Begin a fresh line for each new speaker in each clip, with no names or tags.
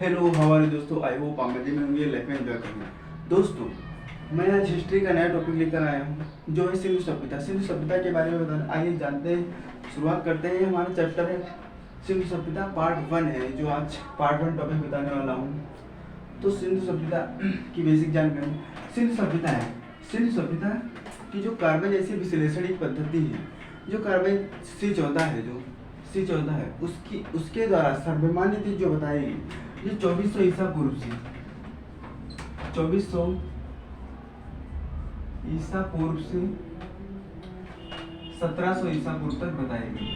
Hello हमारे दोस्तों, I hope आप मजे में होंगे, लाइफ में एंजॉय करेंगे। दोस्तों, मैं आज हिस्ट्री का नया टॉपिक लेकर आया हूँ जो है सिंधु सभ्यता। सिंधु सभ्यता के बारे में बताना, आइए जानते हैं। शुरुआत करते हैं। हमारा चैप्टर है सिंधु सभ्यता पार्ट 1 है, जो आज पार्ट 1 टॉपिक बताने वाला हूँ। तो सिंधु सभ्यता की बेसिक जानकारी। सिंधु सभ्यता है, सिंधु सभ्यता की जो कार्बन जैसी विश्लेषणिक पद्धति है, जो कार्बन C14 है, जो C14 है, उसके द्वारा सर्वमान्य थी, जो बताएगी ये 2400 ईसा पूर्व से 2400 ईसा पूर्व से 1700 ईसा पूर्व तक बताएगी।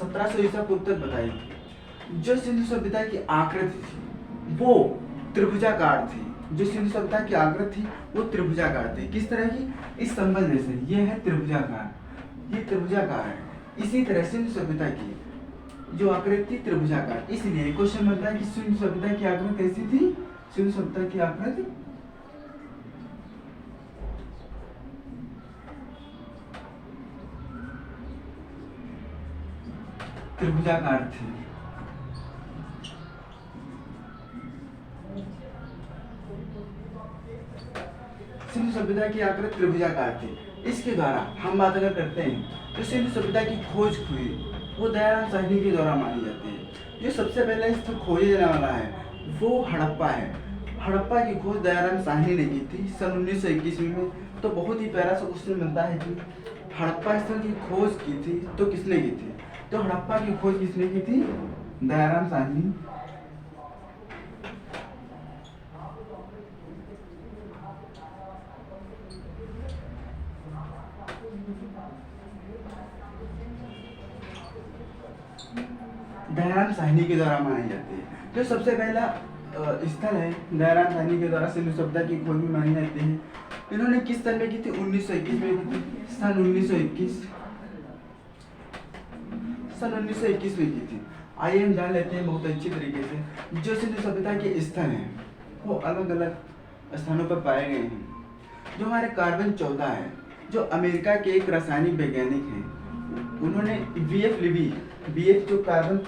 1700 ईसा पूर्व तक बताएगी। जो सिंधु सभ्यता की आकृति थी वो त्रिभुजाकार थी। जो सिंधु सभ्यता की आकृति थी वो त्रिभुजाकार थी। किस तरह की? इस संबंध जैसे, ये है त्रिभुजाकार, ये त्रिभुजाकार है। इसी तरह सिंधु सभ्यता की जो आकृति त्रिभुजाकार, इसलिए क्वेश्चन बनता है कि सिंधु सभ्यता की आकृति कैसी थी? सिंधु सभ्यता की आकृति त्रिभुजाकार थी। सिंधु सभ्यता की आकृति त्रिभुजाकार थी। इसके द्वारा हम बात अगर करते हैं तो सिंधु सभ्यता की खोज हुई वो दयाराम साहनी के द्वारा मानी जाती है। जो सबसे पहले स्थल खोजे जाने वाला है वो हड़प्पा है। हड़प्पा की खोज दयाराम साहनी ने की थी सन 1921 में। तो बहुत ही प्यारा सा क्वेश्चन बनता है कि हड़प्पा स्थल की खोज की थी तो किसने की थी? तो हड़प्पा की खोज किसने की थी? दयाराम साहनी। दयाराम साहनी के द्वारा मानी जाती है। जो सबसे पहला स्थल है दयाराम साहनी के द्वारा सिंधु सभ्यता की खोज में मानी जाती है। इन्होंने किस सन में की थी? 1921 में की थी। सन 1921 में की थी। आइए हम जान लेते हैं बहुत अच्छी तरीके से। जो सिंधु सभ्यता के स्थल हैं वो अलग अलग स्थानों पर पाए गए हैं। जो हमारे कार्बन 14 है, जो अमेरिका के एक रासायनिक वैज्ञानिक हैं, उन्होंने BF जो कार्बन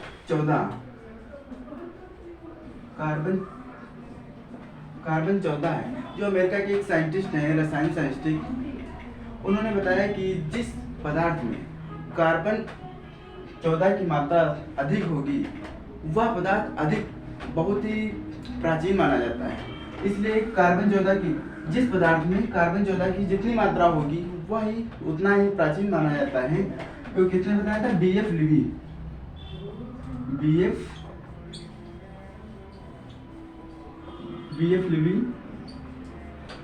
14 है, जो अमेरिका के एक साइंटिस्ट हैं, रसायन साइंटिस्ट, उन्होंने बताया कि जिस पदार्थ में कार्बन 14 की मात्रा अधिक होगी वह पदार्थ बहुत ही प्राचीन माना जाता है। इसलिए कार्बन 14 की जिस पदार्थ में कार्बन 14 की जितनी मात्रा होगी वह ही उतना ही प्राचीन माना जाता है। तो किसने बताया था? BF लिवी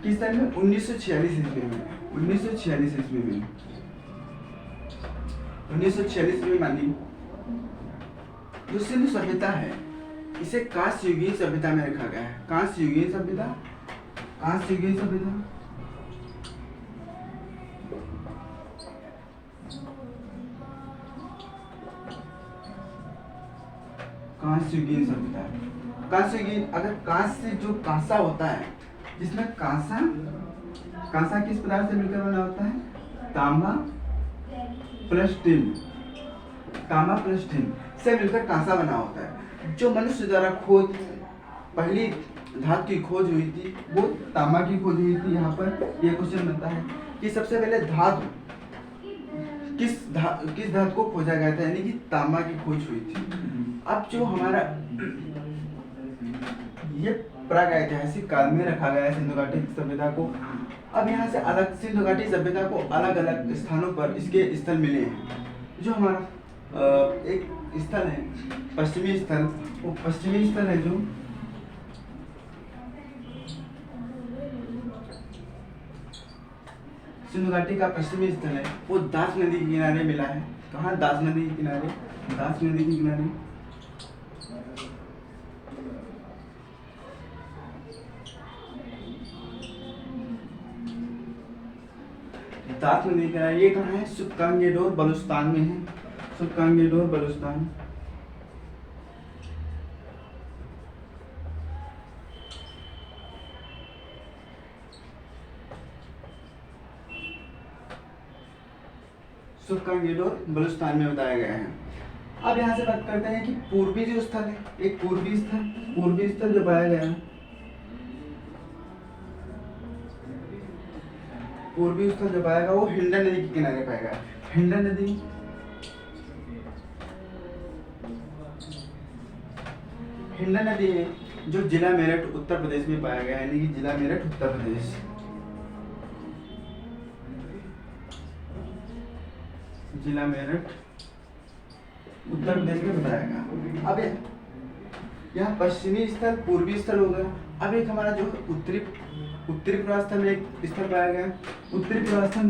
किस टाइम में? 1946 ईस्वी में। 1946 में मानी। जो सिंधु सभ्यता है इसे कांस्य युगीन सभ्यता में रखा गया है। कांस्य युगीन सभ्यता कांस्य युगीन सभ्यता। कांस्य युगीन, अगर कांस्य जो कांसा होता है, जिसमें कांसा किस पदार्थ से मिलकर बना होता है? तांबा प्लस टिन से मिलकर कांसा बना होता है। जो मनुष्य द्वारा पहली धातु की खोज हुई थी वो तांबा की खोज हुई थी। यहाँ पर यह क्वेश्चन बनता है कि सबसे पहले धातु किस धातु को खोजा गया था, यानी कि तांबा की खोज हुई थी। अब जो हमारा ये प्रागैतिहासिक काल में रखा गया है सिंधु घाटी सभ्यता को। अब यहाँ से अलग सिंधु घाटी सभ्यता को अलग अलग स्थानों पर इसके स्थल मिले हैं। जो हमारा एक स्थल है पश्चिमी स्थल, वो पश्चिमी स्थल है जो सिंधु घाटी का पश्चिमी स्थल है, वो दास नदी के किनारे मिला है। कहाँ? दास नदी के किनारे। दास नदी के किनारे ये कहाँ है? सुकांगेडोर बलूचिस्तान में है। सुकांगेडोर बलूचिस्तान। सुकांगेडोर बलूचिस्तान में बताया गया है। अब यहाँ से बात करते हैं कि पूर्वी जो स्थल है, एक पूर्वी स्थल जो पाया गया, पूर्वी स्थल जो पाएगा वो हिंडन नदी के किनारे पाएगा। हिंडन नदी जो जिला मेरठ उत्तर प्रदेश में पाया गया, यानी कि जिला मेरठ उत्तर प्रदेश, जिला मेरठ उत्तर प्रदेश में बताया गया। अब यहाँ पश्चिमी स्थल पूर्वी स्थल हो गया। अब एक हमारा जो उत्तरी पूर्वास्थल में एक स्थल पाया गया। उत्तरी पूर्वास्थल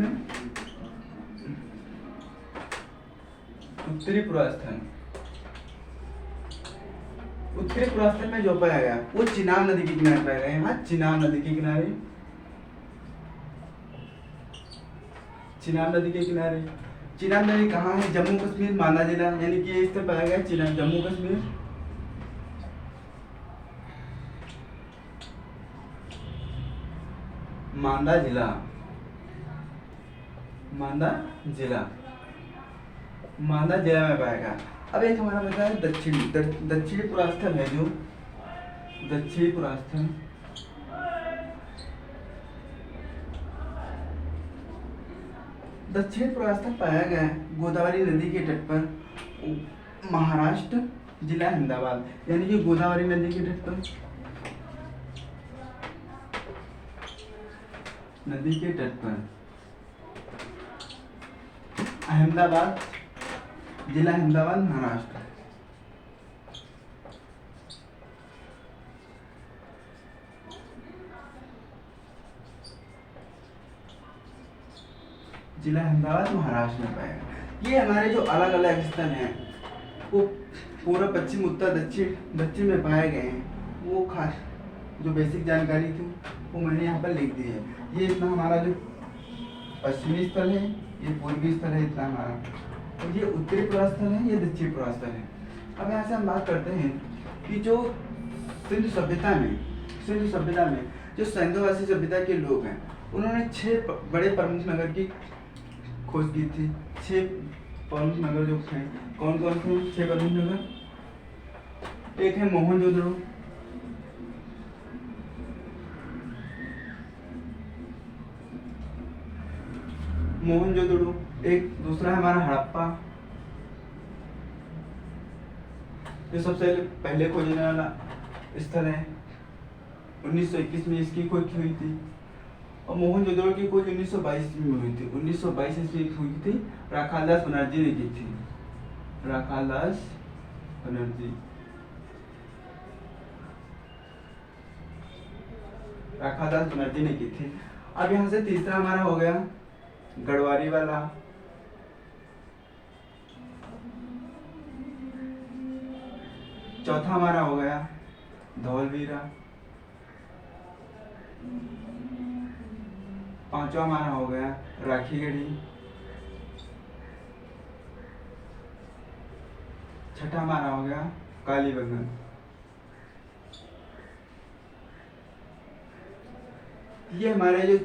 में जो पाया गया वो चिनाब नदी के किनारे पाया गया। यहाँ चिनाब नदी के किनारे, चिनाब नदी कहाँ है? जम्मू कश्मीर मांदा जिला, यानी कि ये स्थल पाया गया चिनाब, जम्मू कश्मीर। मांदा जिला में पाएगा। अब एक हमारा बता है दक्षिणी पुरास्थल है, जो दक्षिणी पुरास्थल, पाया गया है गोदावरी नदी के तट पर, महाराष्ट्र, जिला अहमदाबाद, यानी कि गोदावरी नदी के तट पर, अहमदाबाद, जिला अहमदाबाद, महाराष्ट्र। जिला अहमदाबाद, महाराष्ट्र में पाएगा। ये हमारे जो अलग अलग स्थल हैं वो पूर्व, पश्चिम, उत्तर, दक्षिण में पाए गए हैं। वो खास जो बेसिक जानकारी थी वो मैंने यहाँ पर लिख दी है। ये इतना हमारा जो पश्चिमी स्थल है, ये पूर्वी स्थल है, इतना हमारा, और ये उत्तरी पुरास्थल है, ये दक्षिणी पुरास्थल है। अब यहाँ से हम बात करते हैं कि जो सिंधु सभ्यता में जो सिंधुवासी सभ्यता के लोग हैं, उन्होंने 6 बड़े प्रमुख नगर की खोज की थी। 6 प्रमुख नगर जो थे, कौन कौन से 6 प्रमुख नगर? एक है मोहनजोदड़ो, एक दूसरा है हमारा हड़प्पा, जो सबसे पहले खोजने वाला स्थल है। 1921 में इसकी खोज हुई थी, और मोहनजोदड़ो की खोज 1922 में हुई थी। 1922 ईस्वी में हुई थी, राखालदास बनर्जी ने की थी। राखालदास बनर्जी ने की थी। अब यहाँ से तीसरा हमारा हो गया गढ़वारी वाला, चौथा हमारा हो गया धौलवीरा, पांचवा हमारा हो गया राखीगढ़ी, छठा हमारा हो गया कालीबंगन। ये हमारे जो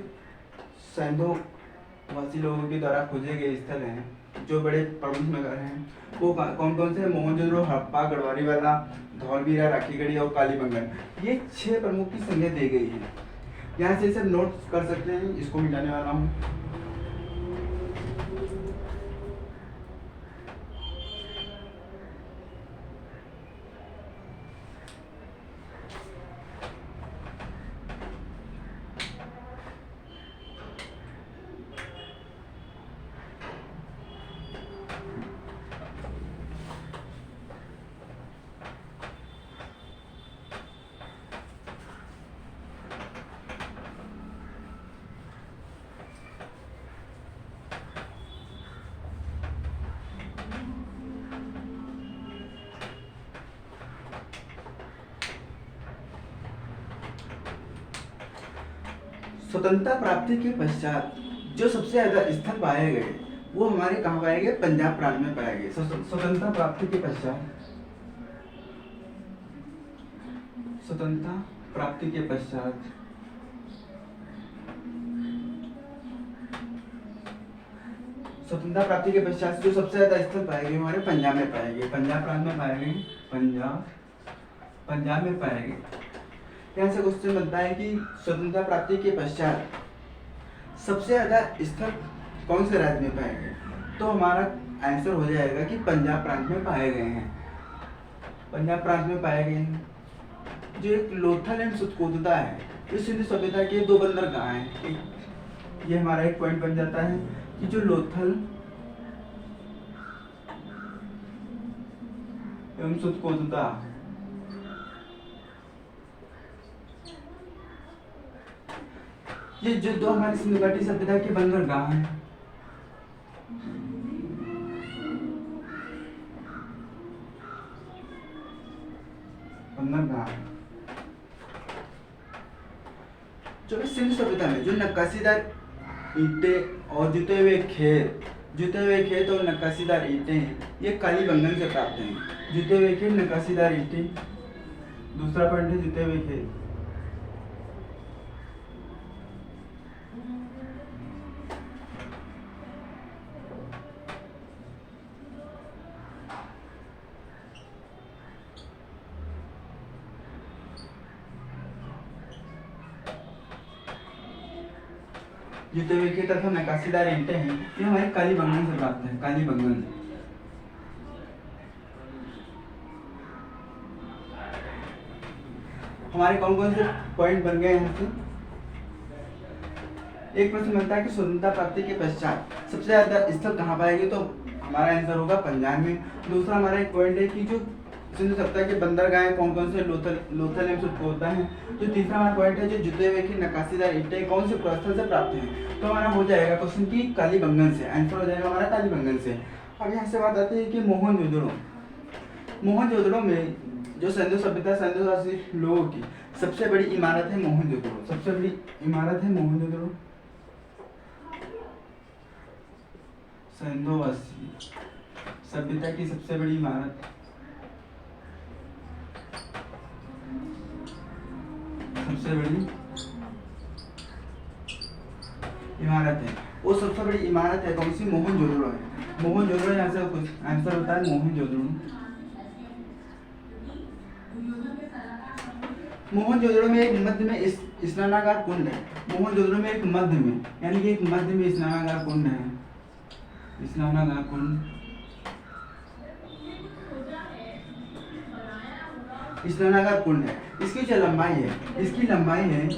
सिंधुवासी लोगों के द्वारा खोजे गए स्थल हैं, जो बड़े प्रमुख नगर हैं, वो कौन कौन से? मोहनजोदड़ो, हड़प्पा, गढ़वारी वाला, धौलवीरा, राखीगढ़ी और कालीबंगन। ये 6 प्रमुख की संख्या दी गई है। यहाँ से सब नोट कर सकते हैं, इसको मिटाने वाला हूँ। स्वतंत्रता प्राप्ति के पश्चात जो सबसे ज्यादा स्थल पाए गए वो हमारे कहाँ पाए गए? पंजाब प्रांत में पाए गए। स्वतंत्रता प्राप्ति के पश्चात, स्वतंत्रता प्राप्ति के पश्चात जो सबसे ज्यादा स्थल पाए गए हमारे पंजाब में पाए गए, पंजाब प्रांत में पाए गए, पंजाब में पाए गए। यहाँ से क्वेश्चन बनता है कि स्वतंत्रता प्राप्ति के पश्चात सबसे ज्यादा स्थल कौन से राज्य में पाए गए, तो हमारा आंसर हो जाएगा कि पंजाब प्रांत में पाए गए हैं। पंजाब प्रांत में पाए गए हैं। जो एक लोथल एंड सुतकोतदा है, जो सिंधु सभ्यता के दो बंदरगाह हैं, ये हमारा एक पॉइंट बन जाता है कि जो लोथल एवं सुतकोतदा ये जो दो हमारी सिंधु घाटी सभ्यता के बंदरगाह हैं, बंदरगाह जो कि सिंधु सभ्यता में जो नक्काशीदार ईंटें और जुते हुए खेत और नक्काशीदार ईंटें ये कालीबंगन से प्राप्त हैं। जुते हुए खेत, नक्काशीदार ईंटें, दूसरा पॉइंट है जुते हुए खेत। जुते हुए खेत तथा नक्काशीदार ईंटें हैं, ये हमारे कालीबंगन से प्राप्त है, कालीबंगन। हमारे कौन कौन से पॉइंट बन गए यहाँ से? एक प्रश्न बनता है कि स्वतंत्रता प्राप्ति के पश्चात सबसे ज्यादा स्थल कहाँ पाएंगे, तो हमारा आंसर होगा पंजाब में। दूसरा हमारा एक पॉइंट है कि जो सिंधु सभ्यता के बंदरगाह कौन कौन से लोथल एवं सुतकोतदा हैं। जो तीसरा हमारा पॉइंट है जो जुते हुए की नक्काशीदार ईंटें कौन से स्थल से प्राप्त हैं, तो हमारा हो जाएगा क्वेश्चन की कालीबंगन से। आंसर हो जाएगा हमारा कालीबंगन से। अब यहाँ से बात आती है कि मोहनजोदड़ो में जो सिंधु सभ्यता सिंधु लोगों की सबसे बड़ी इमारत है मोहनजोदड़ो। सबसे बड़ी इमारत है मोहनजोदड़ो, सिंधुवासी सभ्यता की सबसे बड़ी इमारत, सबसे बड़ी इमारत है। वो सबसे बड़ी इमारत है कौन सी? मोहनजोदड़ो है। मोहनजोदड़ो यहाँ से कुछ आंसर होता है मोहनजोदड़ो। मोहनजोदड़ो में एक मध्य में स्नानागार कुंड है। मोहनजोदड़ो में एक मध्य में यानी कि एक मध्य में स्नानागार कुंड है, स्नानागार कुंड। स्नानागार कुंड है। इसकी जो लंबाई है, इसकी लंबाई है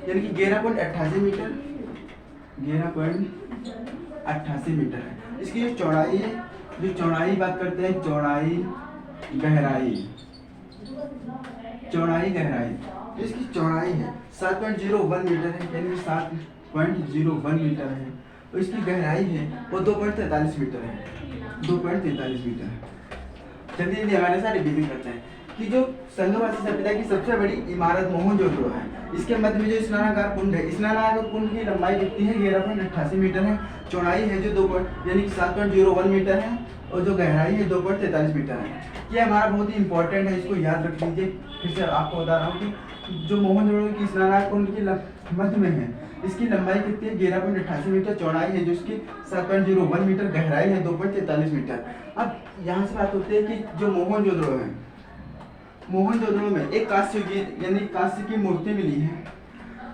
यानी कि 11.88 मीटर, 11.88 मीटर है। इसकी जो चौड़ाई है, जो चौड़ाई बात करते हैं, चौड़ाई गहराई, चौड़ाई गहराई, तो इसकी चौड़ाई है 7.01 मीटर है, यानी 7.01 मीटर है। और इसकी गहराई है वो 2.43 मीटर है, 2.43 मीटर है। जल्दी जल्दी हमारे साथ रिवीजन करते हैं कि जो सिंधुवासी सभ्यता की सबसे बड़ी इमारत मोहनजोदड़ो है, इसके मध्य में जो स्नानागार कुंड है, स्नानागार कुंड की लंबाई कितनी है? 11.88 मीटर है। चौड़ाई है जो 2 यानी कि 7.01 मीटर है और जो गहराई है 2.43 मीटर है। ये हमारा बहुत ही इंपॉर्टेंट है, इसको याद रख लीजिए। फिर से आपको बता रहा हूँ कि जो मोहनजोदड़ो की स्नानागार कुंड की मध्य में है, इसकी लंबाई कितनी है? 11.88 मीटर। चौड़ाई है जो इसकी 7.01 मीटर, गहराई है 2.43 मीटर। अब यहाँ से बात होती है कि जो मोहनजोदड़ो है, मोहनजोदड़ो में एक कांस्य की यानी कांस्य की मूर्ति मिली है,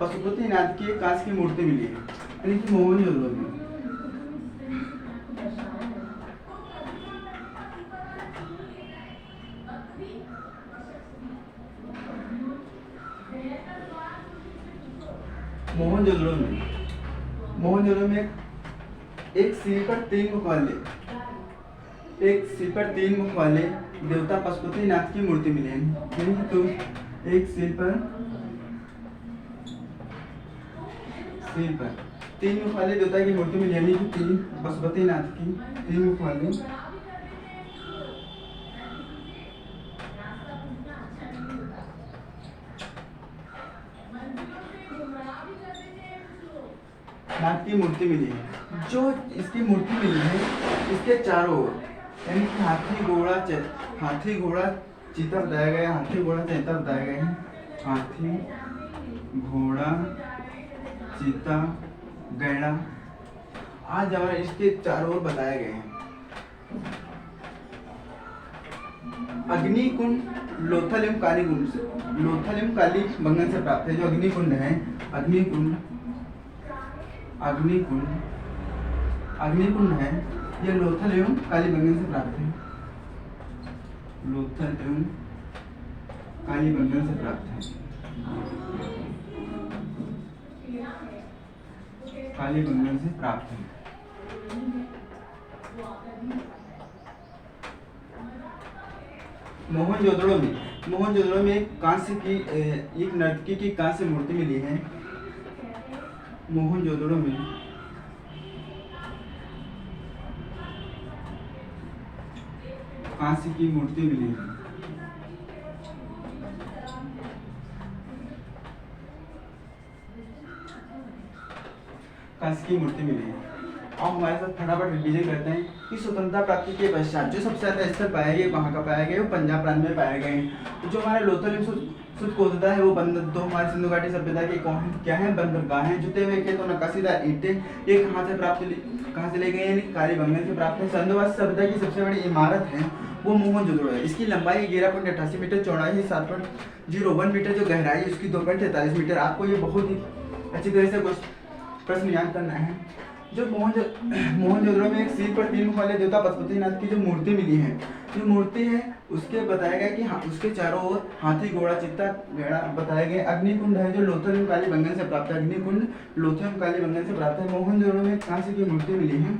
पशुपतिनाथ की एक कांस्य की मूर्ति मिली है, यानी कि मोहनजोदड़ो में मोहनजोदड़ो में एक सिर पर 3 मुख वाले, एक सिर पर 3 मुख वाले देवता पशुपतिनाथ की मूर्ति मिली है। यानी कि तो एक सिर पर 3 मुख वाले देवता की मूर्ति मिली, यानी कि 3 पशुपतिनाथ की 3 मुख वाले नाथ की मूर्ति मिली है। जो इसकी मूर्ति मिली है, इसके चारों ओर यानी कि हाथी घोड़ा चीता बताया गया, हाथी घोड़ा चीता बताया गया है। हाथी घोड़ा चीता गैड़ा आज हमारे इसके चारों ओर बताए गए हैं। अग्निकुंड लोथल एवं काली कुंड से, लोथल एवं काली बंगन से प्राप्त है। जो अग्निकुंड है, अग्निकुंड अग्निकुंड अग्निकुंड है, ये लोथल एवं काली बंगन से प्राप्त है। लोथल एवं काली बंगन से प्राप्त है। काली बंगन से प्राप्त है। मोहनजोदड़ो में एक कांस्य की एक नर्तकी की कांस्य मूर्ति मिली है। मोहनजोदड़ो में कांस्य की मूर्ति मिली है। कांस्य की मूर्ति मिली है। अब हमारे साथ फटाफट रिवीजन करते हैं कि स्वतंत्रता प्राप्ति के पश्चात जो सबसे ज्यादा स्थल पाए गए वहाँ का पाया गए वो पंजाब प्रांत में पाए गए। तो जो हमारे लोथल सुतकोटदा है वो बंदर, तो हमारे सिंधु घाटी सभ्यता के कौन क्या है, बंदरगाह है। जुटे हुए खेत और नक्काशीदार ईंटें ये कहाँ से ले गए, यानी काली बंगन से प्राप्त है। सिंधुवासी सभ्यता की सबसे बड़ी इमारत है वो मोहनजोदड़ो है। इसकी लंबाई 11.88 मीटर, चौड़ाई 7.01 मीटर, जो गहराई उसकी 2.43 मीटर। आपको ये बहुत ही अच्छी तरह से कुछ प्रश्न याद करना है। जो मोहनजोदड़ो में एक सिर पर 3 मुख वाले देवता पशुपतिनाथ की जो मूर्ति मिली है, जो मूर्ति है उसके बताया गया कि हाँ, उसके चारों ओर हाथी घोड़ा चित्ता गैड़ा बताए गए। अग्निकुंड है जो लोथल एवं काली बंगन से प्राप्त है। अग्निकुंड लोथल एवं काली बंगन से प्राप्त है। मोहनजोदड़ो में कांस्य की मूर्ति मिली है।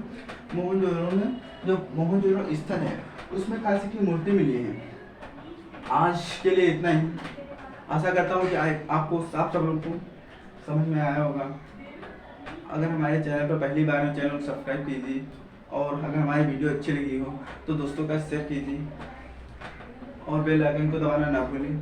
मोहनजोदड़ो में जो मोहनजोदड़ो स्थल है उसमें कांस्य की मूर्ति मिली है। आज के लिए इतना ही। आशा करता हूँ कि आपको आप सब लोग को समझ में आया होगा। अगर हमारे चैनल पर पहली बार है, चैनल को सब्सक्राइब कीजिए, और अगर हमारी वीडियो अच्छी लगी हो तो दोस्तों का शेयर कीजिए और बेल आइकन को दबाना ना भूलें।